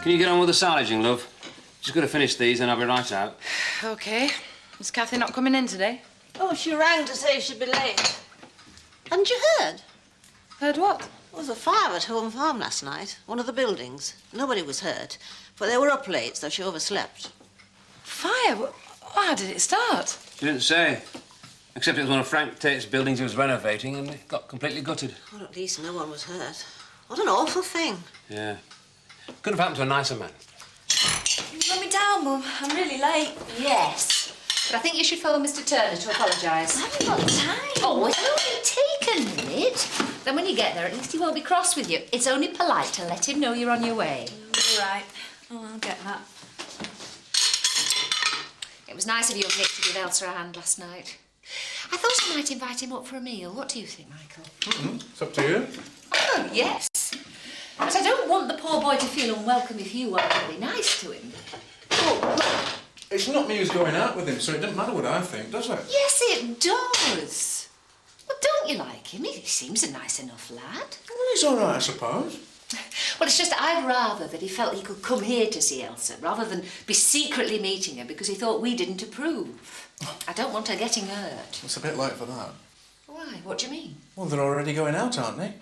Can you get on with the silaging, love? Just got to finish these and I'll be right out. OK. Is Kathy not coming in today? Oh, she rang to say she'd be late. Hadn't you heard? Heard what? There was a fire at Home Farm last night, one of the buildings. Nobody was hurt, but they were up late, so she overslept. Fire? How did it start? She didn't say. Except it was one of Frank Tate's buildings he was renovating and it got completely gutted. Well, at least no one was hurt. What an awful thing. Yeah. Could have happened to a nicer man. You let me down, Mum. I'm really late. Yes. But I think you should phone Mr. Turner to apologise. I haven't got time. Oh, it'll only take a minute. Then when you get there, at least he won't be cross with you. It's only polite to let him know you're on your way. All right. Oh, I'll get that. It was nice of you and Nick to give Elsa a hand last night. I thought I might invite him up for a meal. What do you think, Michael? It's up to you. Oh, yes. But I don't want the poor boy to feel unwelcome if you weren't really nice to him. Oh, look, it's not me who's going out with him, so it doesn't matter what I think, does it? Yes, it does. Well, don't you like him? He seems a nice enough lad. Well, he's all right, I suppose. Well, it's just I'd rather that he felt he could come here to see Elsa rather than be secretly meeting her because he thought we didn't approve. I don't want her getting hurt. It's a bit late for that. Why? What do you mean? Well, they're already going out, aren't they?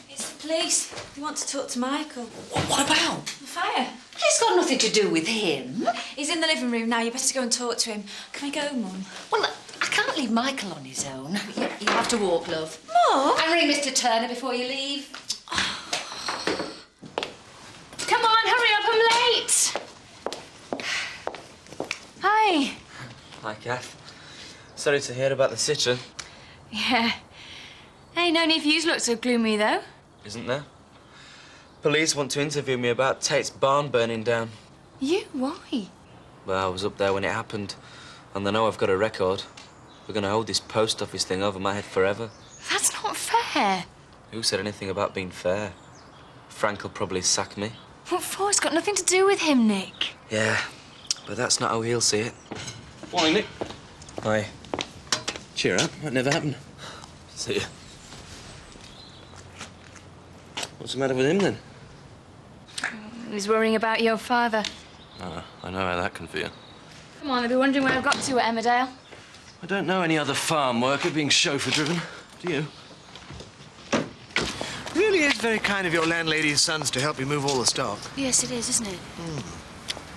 It's the police. They want to talk to Michael. What about? The fire. It's got nothing to do with him. He's in the living room now. You better go and talk to him. Can we go, Mum? Well, I can't leave Michael on his own. You have to walk, love. Mum? And ring Mr. Turner before you leave. Come on, hurry up, I'm late. Hi. Hi, Kath. Sorry to hear about the citron. Yeah. Hey, no need for you to look so gloomy, though. Isn't there? Police want to interview me about Tate's barn burning down. You? Why? Well, I was up there when it happened, and they know I've got a record. We're going to hold this post office thing over my head forever. That's not fair. Who said anything about being fair? Frank will probably sack me. What for? It's got nothing to do with him, Nick. Yeah, but that's not how he'll see it. Morning, Nick. Hi. Cheer up. That never happened. See ya. What's the matter with him, then? He's worrying about your father. Oh, I know how that can feel. Come on, they'll be wondering where I've got to at Emmerdale. I don't know any other farm worker being chauffeur-driven. Do you? Really is very kind of your landlady's sons to help you move all the stock. Yes, it is, isn't it?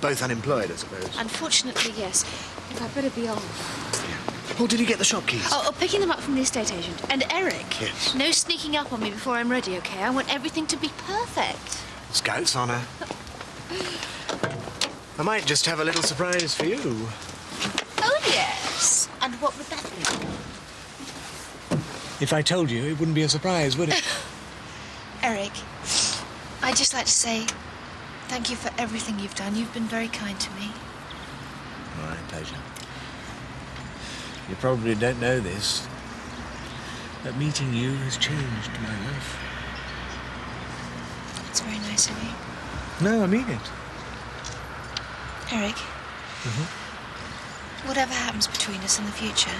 Both unemployed, I suppose. Unfortunately, yes. Look, I'd better be off. Oh, did he get the shop keys? Oh, picking them up from the estate agent. And Eric. Yes. No sneaking up on me before I'm ready, OK? I want everything to be perfect. Scout's honour. I might just have a little surprise for you. Oh, yes. And what would that be? If I told you, it wouldn't be a surprise, would it? Eric, I'd just like to say thank you for everything you've done. You've been very kind to me. My pleasure. You probably don't know this, but meeting you has changed my life. It's very nice of you. No, I mean it. Eric, whatever happens between us in the future,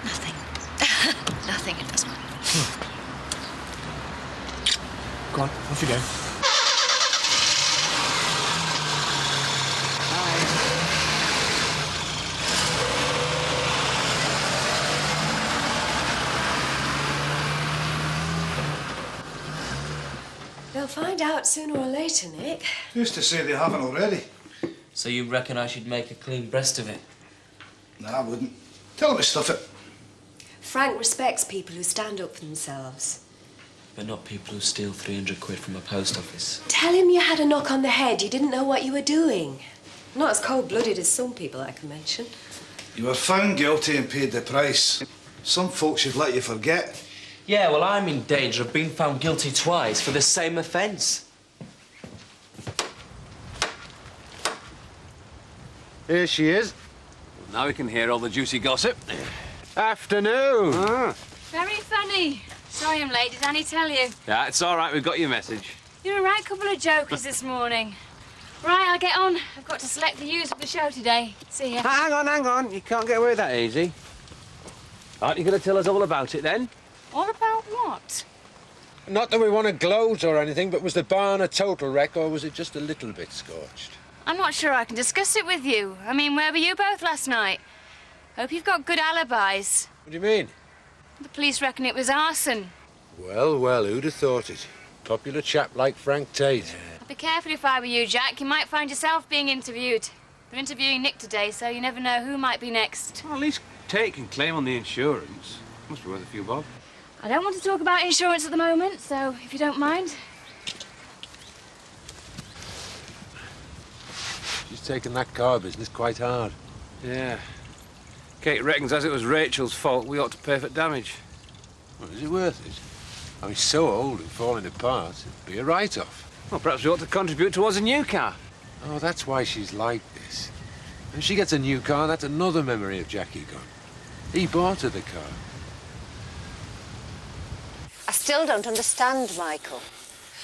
nothing. Nothing, it doesn't matter. Go on, off you go. They'll find out sooner or later, Nick. Who's to say they haven't already? So you reckon I should make a clean breast of it? No, I wouldn't. Tell them to stuff it. Frank respects people who stand up for themselves. But not people who steal 300 quid from a post office. Tell him you had a knock on the head. You didn't know what you were doing. Not as cold-blooded as some people I can mention. You were found guilty and paid the price. Some folks should let you forget. Yeah, well, I'm in danger of being found guilty twice for the same offence. Here she is. Now we can hear all the juicy gossip. Afternoon. Very funny. Sorry I'm late. Did Annie tell you? Yeah, it's all right. We've got your message. You're a right couple of jokers this morning. Right, I'll get on. I've got to select the use of the show today. See ya. Hang on. You can't get away that easy. Aren't you going to tell us all about it, then? All about what? Not that we want to gloat or anything, but was the barn a total wreck or was it just a little bit scorched? I'm not sure I can discuss it with you. I mean, where were you both last night? Hope you've got good alibis. What do you mean? The police reckon it was arson. Well, well, who'd have thought it? Popular chap like Frank Tate. I'd be careful if I were you, Jack. You might find yourself being interviewed. They're interviewing Nick today, so you never know who might be next. Well, at least Tate can claim on the insurance. Must be worth a few bob. I don't want to talk about insurance at the moment, so if you don't mind. She's taken that car business quite hard. Yeah. Kate reckons as it was Rachel's fault, we ought to pay for damage. Well, is it worth it? I mean, so old and falling apart, it'd be a write-off. Well, perhaps we ought to contribute towards a new car. Oh, that's why she's like this. If she gets a new car, that's another memory of Jackie gone. He bought her the car. I still don't understand, Michael.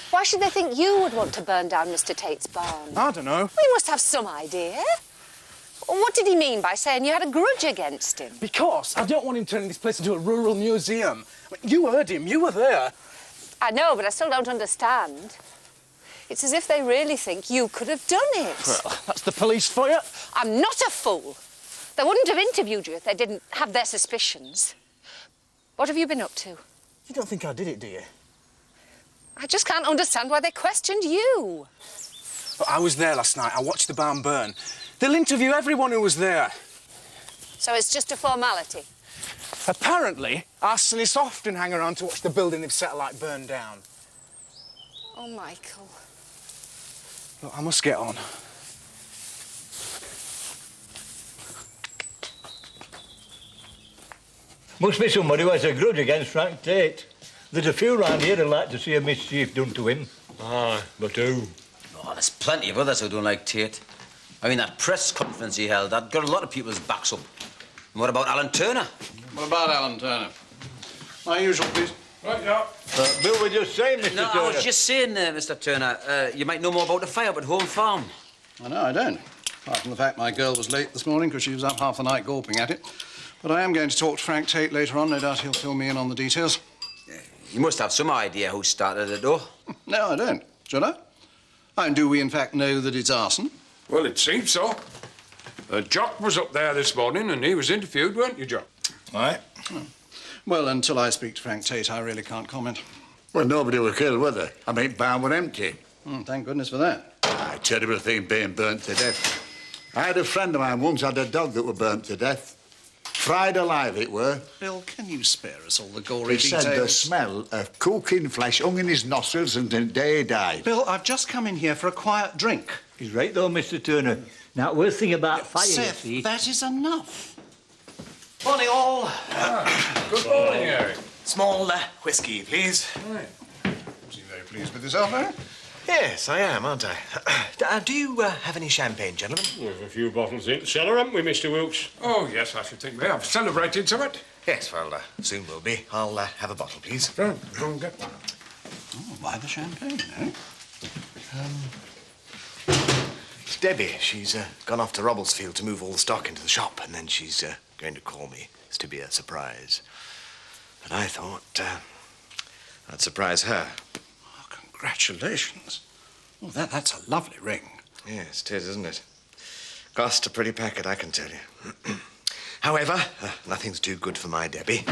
Why should they think you would want to burn down Mr. Tate's barn? I don't know. Well, you must have some idea. What did he mean by saying you had a grudge against him? Because I don't want him turning this place into a rural museum. I mean, you heard him. You were there. I know, but I still don't understand. It's as if they really think you could have done it. Well, that's the police for you. I'm not a fool. They wouldn't have interviewed you if they didn't have their suspicions. What have you been up to? You don't think I did it, do you? I just can't understand why they questioned you. Well, I was there last night. I watched the barn burn. They'll interview everyone who was there. So it's just a formality? Apparently, arsonists often hang around to watch the building they've set alight burn down. Oh, Michael. Look, I must get on. Must be somebody who has a grudge against Frank Tate. There's a few round here who'd like to see a mischief done to him. Aye, but who? Oh, there's plenty of others who don't like Tate. I mean, that press conference he held, that got a lot of people's backs up. And what about Alan Turner? What about Alan Turner? My usual, please. Right, yeah. Bill was just saying, Mr. No, Turner. I was just saying, Mr. Turner, you might know more about the fire up at Home Farm. I know I don't. Apart from the fact my girl was late this morning because she was up half the night gawping at it. But I am going to talk to Frank Tate later on. No doubt he'll fill me in on the details. You must have some idea who started it, though. No, I don't. Should I? And do we, in fact, know that it's arson? Well, it seems so. Jock was up there this morning and he was interviewed, weren't you, Jock? Aye. Well, until I speak to Frank Tate, I really can't comment. Well, nobody was killed, were they? I mean, barn were empty. Thank goodness for that. Aye, terrible thing being burnt to death. I had a friend of mine once had a dog that were burnt to death. Fried alive it were. Bill, can you spare us all the gory He details? said the smell of cooking flesh hung in his nostrils and the day he died. Bill, I've just come in here for a quiet drink. He's right, though, Mr. Turner. Now, worst thing about fire, Seth, you see... that is enough. Morning, all. Good morning, Harry. Small whiskey, please. Right. Seem very pleased with yourself, eh? Yes, I am, aren't I? Do you have any champagne, gentlemen? There's a few bottles in the cellar, haven't we, Mr. Wilkes? Oh, yes, I should think we have celebrated somewhat. Yes, well, soon will be. I'll have a bottle, please. Go and get one. Oh, why the champagne, eh? It's Debbie. She's gone off to Robblesfield to move all the stock into the shop, and then she's going to call me. It's to be a surprise. But I thought I'd surprise her. Oh, congratulations. Oh, that's a lovely ring. Yes, it is, isn't it? Cost a pretty packet, I can tell you. However, nothing's too good for my Debbie.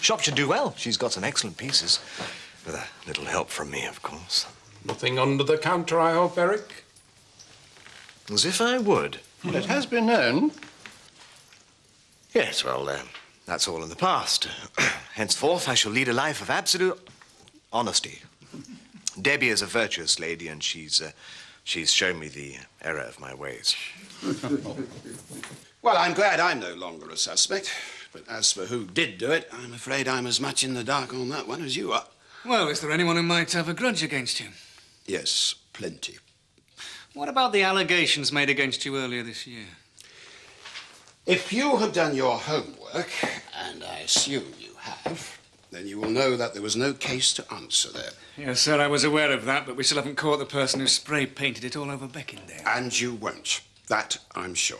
Shop should do well. She's got some excellent pieces. With a little help from me, of course. Nothing under the counter, I hope, Eric? As if I would. Well, it has been known. Yes, well, that's all in the past. Henceforth, I shall lead a life of absolute honesty. Debbie is a virtuous lady, and she's shown me the error of my ways. Well, I'm glad I'm no longer a suspect. But as for who did do it, I'm afraid I'm as much in the dark on that one as you are. Well, is there anyone who might have a grudge against you? Yes, plenty. What about the allegations made against you earlier this year? If you have done your homework, and I assume you have, then you will know that there was no case to answer there. Yes, sir, I was aware of that, but we still haven't caught the person who spray-painted it all over Beckindale. And you won't. That I'm sure.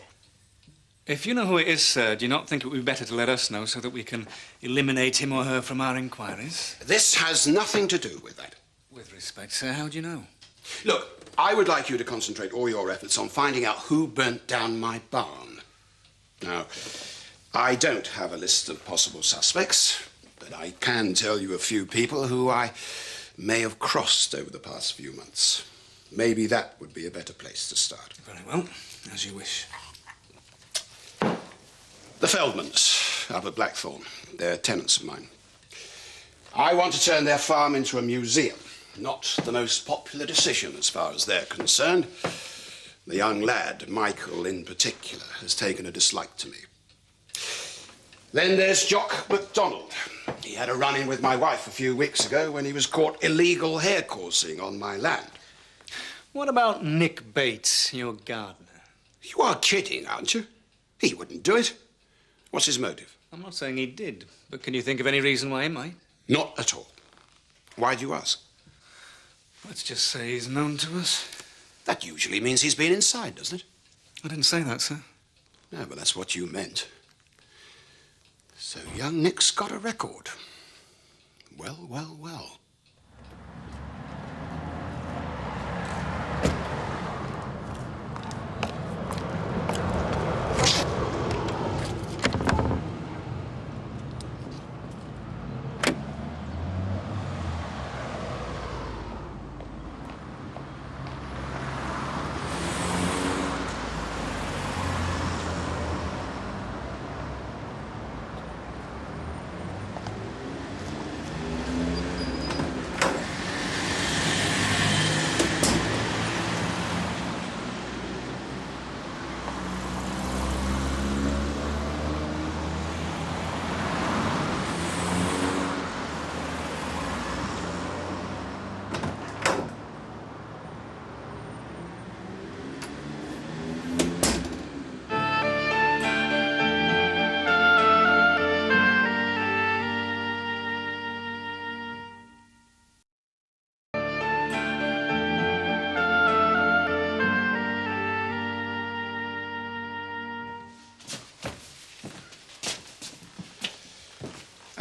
If you know who it is, sir, do you not think it would be better to let us know so that we can eliminate him or her from our inquiries? This has nothing to do with that. With respect, sir, how do you know? Look, I would like you to concentrate all your efforts on finding out who burnt down my barn. Now, I don't have a list of possible suspects, but I can tell you a few people who I may have crossed over the past few months. Maybe that would be a better place to start. Very well, as you wish. The Feldmans, up at Blackthorn. They're tenants of mine. I want to turn their farm into a museum. Not the most popular decision as far as they're concerned. The young lad, Michael in particular, has taken a dislike to me. Then there's Jock MacDonald. He had a run-in with my wife a few weeks ago when he was caught illegal hair coursing on my land. What about Nick Bates, your gardener? You are kidding, aren't you? He wouldn't do it. What's his motive? I'm not saying he did, but can you think of any reason why he might? Not at all. Why do you ask? Let's just say he's known to us. That usually means he's been inside, doesn't it? I didn't say that, sir. No, but that's what you meant. So young Nick's got a record. Well, well, well.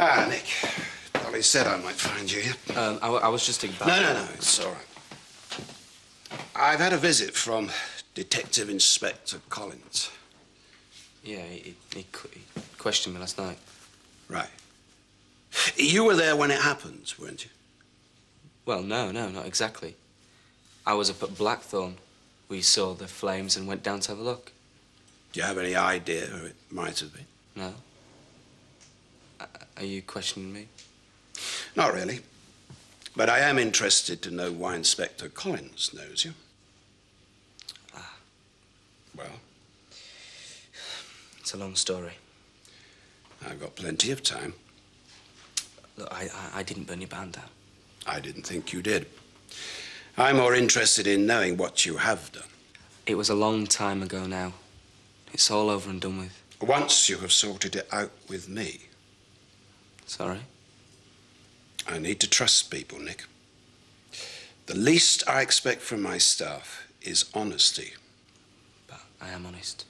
Ah, Nick. Dolly said I might find you here. I was just thinking about... No, it's all right. I've had a visit from Detective Inspector Collins. Yeah, he questioned me last night. Right. You were there when it happened, weren't you? Well, no, not exactly. I was up at Blackthorn. We saw the flames and went down to have a look. Do you have any idea who it might have been? No. Are you questioning me? Not really. But I am interested to know why Inspector Collins knows you. Ah. Well? It's a long story. I've got plenty of time. Look, I didn't burn your barn down. I didn't think you did. I'm more interested in knowing what you have done. It was a long time ago now. It's all over and done with. Once you have sorted it out with me. Sorry? I need to trust people, Nick. The least I expect from my staff is honesty. But I am honest.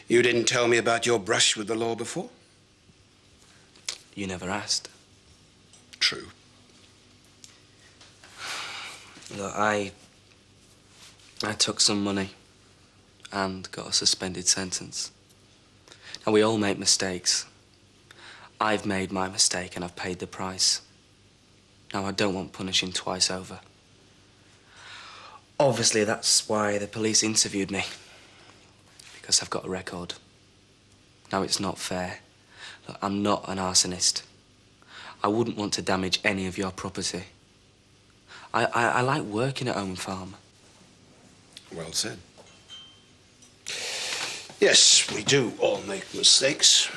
You didn't tell me about your brush with the law before? You never asked. True. Look, I took some money and got a suspended sentence. Now, we all make mistakes. I've made my mistake and I've paid the price. Now, I don't want punishing twice over. Obviously, that's why the police interviewed me. Because I've got a record. Now, it's not fair. Look, I'm not an arsonist. I wouldn't want to damage any of your property. I like working at home farm. Well said. Yes, we do all make mistakes.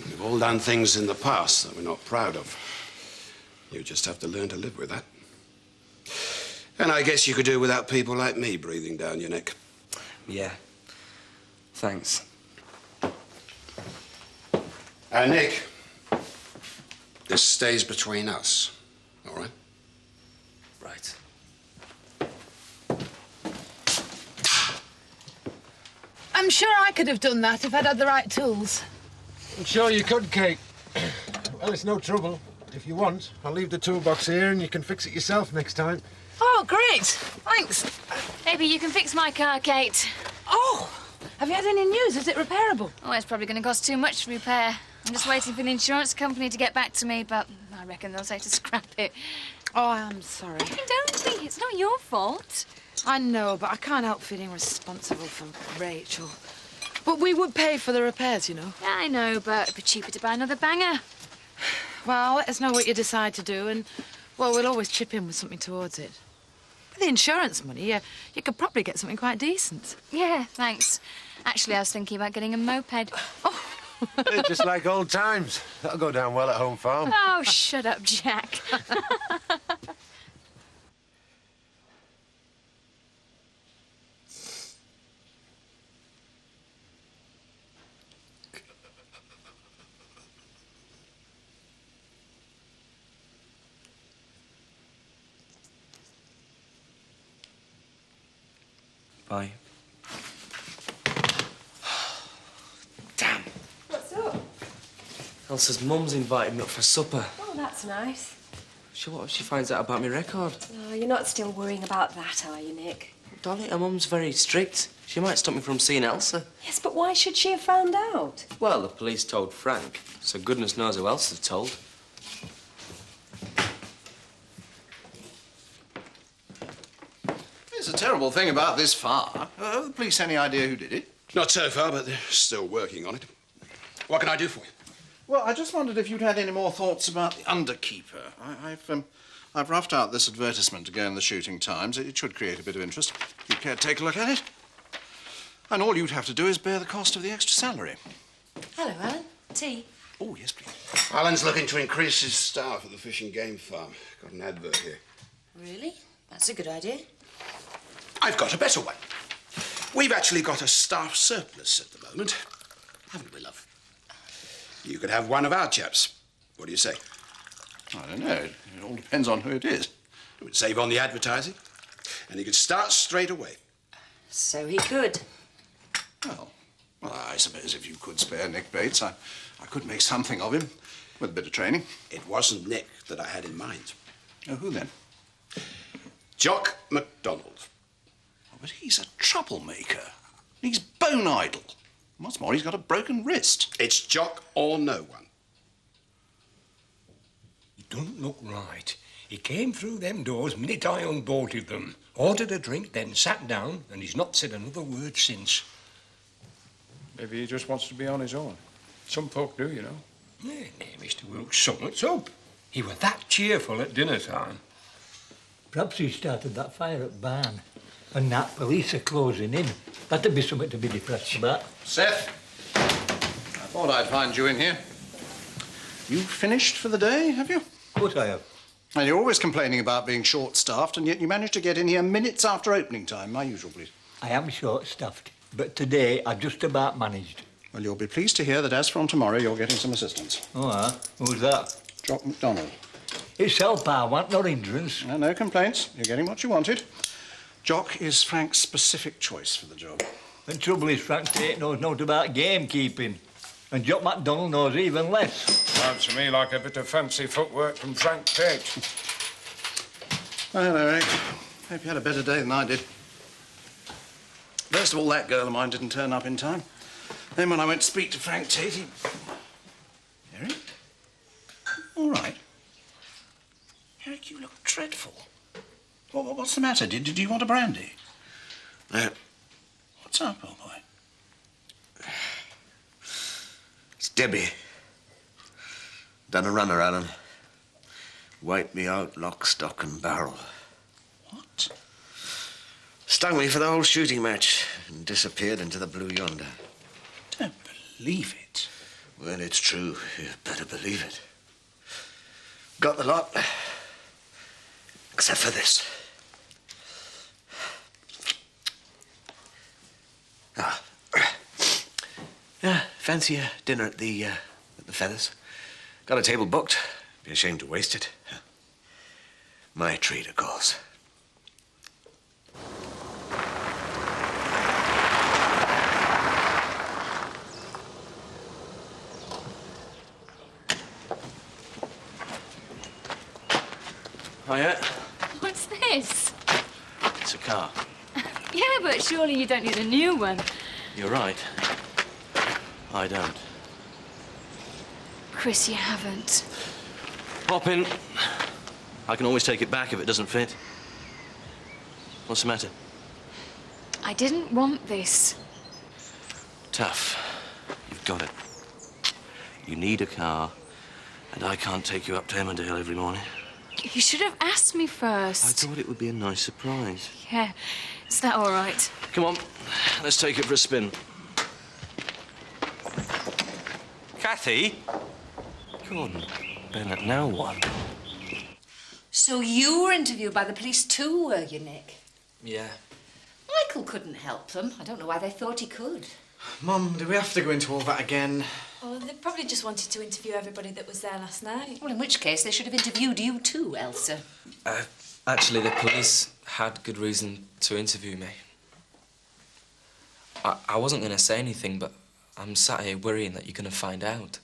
We've all done things in the past that we're not proud of. You just have to learn to live with that. And I guess you could do without people like me breathing down your neck. Yeah. Thanks. Nick, this stays between us, all right? Right. I'm sure I could have done that if I'd had the right tools. I'm sure you could, Kate. Well, it's no trouble. If you want, I'll leave the toolbox here and you can fix it yourself next time. Oh, great. Thanks. Maybe you can fix my car, Kate. Oh, have you had any news? Is it repairable? Oh, it's probably going to cost too much to repair. I'm just waiting for the insurance company to get back to me, but I reckon they'll say to scrap it. Oh, I'm sorry. Don't be. It's not your fault. I know, but I can't help feeling responsible for Rachel. But we would pay for the repairs, you know. Yeah, I know, but it'd be cheaper to buy another banger. Well, let us know what you decide to do, and, well, we'll always chip in with something towards it. With the insurance money, you could probably get something quite decent. Yeah, thanks. Actually, I was thinking about getting a moped. It's just like old times. That'll go down well at Home Farm. Oh, shut up, Jack. Bye. Damn. What's up? Elsa's mum's invited me up for supper. Oh, that's nice. What if she finds out about my record? Oh, you're not still worrying about that, are you, Nick? Dolly, her mum's very strict. She might stop me from seeing Elsa. Yes, but why should she have found out? Well, the police told Frank, so goodness knows who else they've told. There's a terrible thing about this fire. Have the police any idea who did it? Not so far, but they're still working on it. What can I do for you? Well, I just wondered if you'd had any more thoughts about the underkeeper. I've roughed out this advertisement to go in the Shooting Times. It should create a bit of interest. If you care to take a look at it. And all you'd have to do is bear the cost of the extra salary. Hello, Alan. Tea? Oh, yes, please. Alan's looking to increase his staff at the Fish and Game Farm. Got an advert here. Really? That's a good idea. I've got a better one. We've actually got a staff surplus at the moment. Haven't we, love? You could have one of our chaps. What do you say? I don't know. It all depends on who it is. It would save on the advertising. And he could start straight away. So he could. Well, I suppose if you could spare Nick Bates, I could make something of him with a bit of training. It wasn't Nick that I had in mind. Oh, who then? Jock MacDonald. Oh, but he's a troublemaker. He's bone idle. What's more, he's got a broken wrist. It's Jock or no one. It don't look right. He came through them doors minute I unbolted them, ordered a drink, then sat down, and he's not said another word since. Maybe he just wants to be on his own. Some folk do, you know. Yeah, Mr. Wilkes, something's up. He was that cheerful at dinner time. Perhaps he started that fire at Barn, and that police are closing in. That'd be something to be depressed about. Seth, I thought I'd find you in here. You finished for the day, have you? Of course I have. And you're always complaining about being short-staffed, and yet you managed to get in here minutes after opening time. My usual, please. I am short-staffed, but today I've just about managed. Well, you'll be pleased to hear that as from tomorrow, you're getting some assistance. Oh, who's that? Jock MacDonald. It's help I want, not hindrance. No complaints. You're getting what you wanted. Jock is Frank's specific choice for the job. The trouble is Frank Tate knows naught about gamekeeping, and Jock MacDonald knows even less. Sounds to me like a bit of fancy footwork from Frank Tate. Well, Eric, hope you had a better day than I did. First of all, that girl of mine didn't turn up in time. Then when I went to speak to Frank Tate, he... Eric? All right. Eric, you look dreadful. What's the matter? Did you want a brandy? No. What's up, old boy? It's Debbie. Done a runner, Alan. Wiped me out, lock, stock and barrel. What? Stung me for the whole shooting match and disappeared into the blue yonder. Don't believe it. Well, it's true. You better believe it. Got the lot. Except for this. Fancy a dinner at the Feathers. Got a table booked. Be ashamed to waste it. My treat, of course. Hiya. What's this? It's a car. Yeah, but surely you don't need a new one. You're right. I don't. Chris, you haven't. Pop in. I can always take it back if it doesn't fit. What's the matter? I didn't want this. Tough. You've got it. You need a car, and I can't take you up to Emmerdale every morning. You should have asked me first. I thought it would be a nice surprise. Yeah, is that all right? Come on, let's take it for a spin. Kathy? Gordon, Bennett, now what? So you were interviewed by the police too, were you, Nick? Yeah. Michael couldn't help them. I don't know why they thought he could. Mum, do we have to go into all that again? Oh, they probably just wanted to interview everybody that was there last night. Well, in which case they should have interviewed you too, Elsa. Actually, the police had good reason to interview me. I wasn't going to say anything, but I'm sat here worrying that you're going to find out.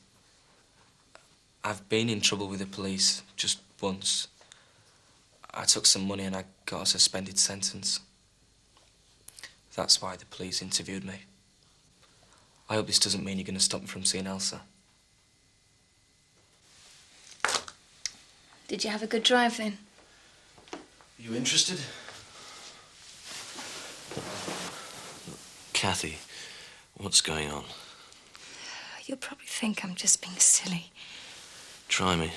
I've been in trouble with the police just once. I took some money and I got a suspended sentence. That's why the police interviewed me. I hope this doesn't mean you're going to stop me from seeing Elsa. Did you have a good drive then? Are you interested? Kathy, what's going on? You'll probably think I'm just being silly. Try me.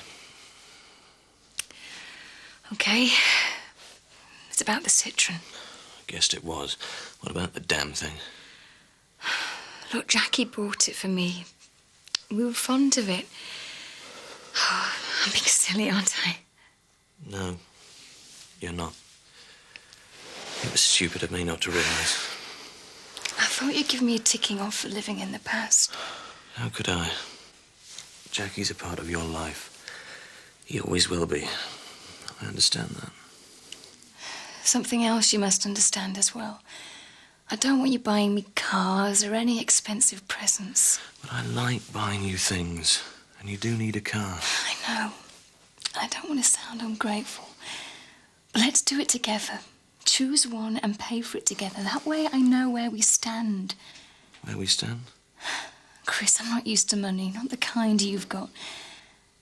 Okay. It's about the Citroen. I guessed it was. What about the damn thing? Look, Jackie bought it for me. We were fond of it. Oh, I'm being silly, aren't I? No, you're not. It was stupid of me not to realise. I thought you'd give me a ticking off for living in the past. How could I? Jackie's a part of your life. He always will be. I understand that. Something else you must understand as well. I don't want you buying me cars or any expensive presents. But I like buying you things, and you do need a car. I know. I don't want to sound ungrateful. But let's do it together. Choose one and pay for it together. That way I know where we stand. Where we stand? Chris, I'm not used to money, not the kind you've got.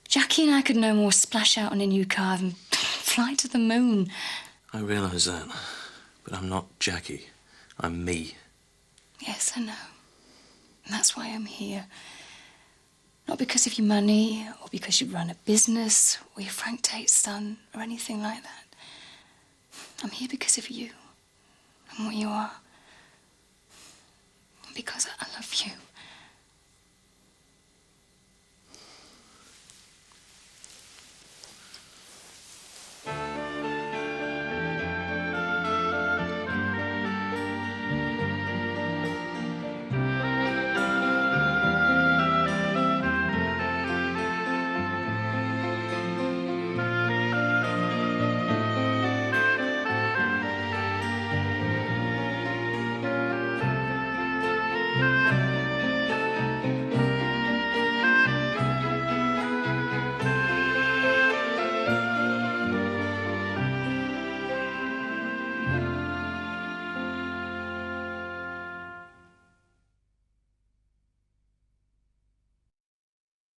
Jackie and I could no more splash out on a new car than fly to the moon. I realise that. But I'm not Jackie. I'm me. Yes, I know. And that's why I'm here. Not because of your money, or because you run a business, or you're Frank Tate's son, or anything like that. I'm here because of you, and what you are. And because I love you.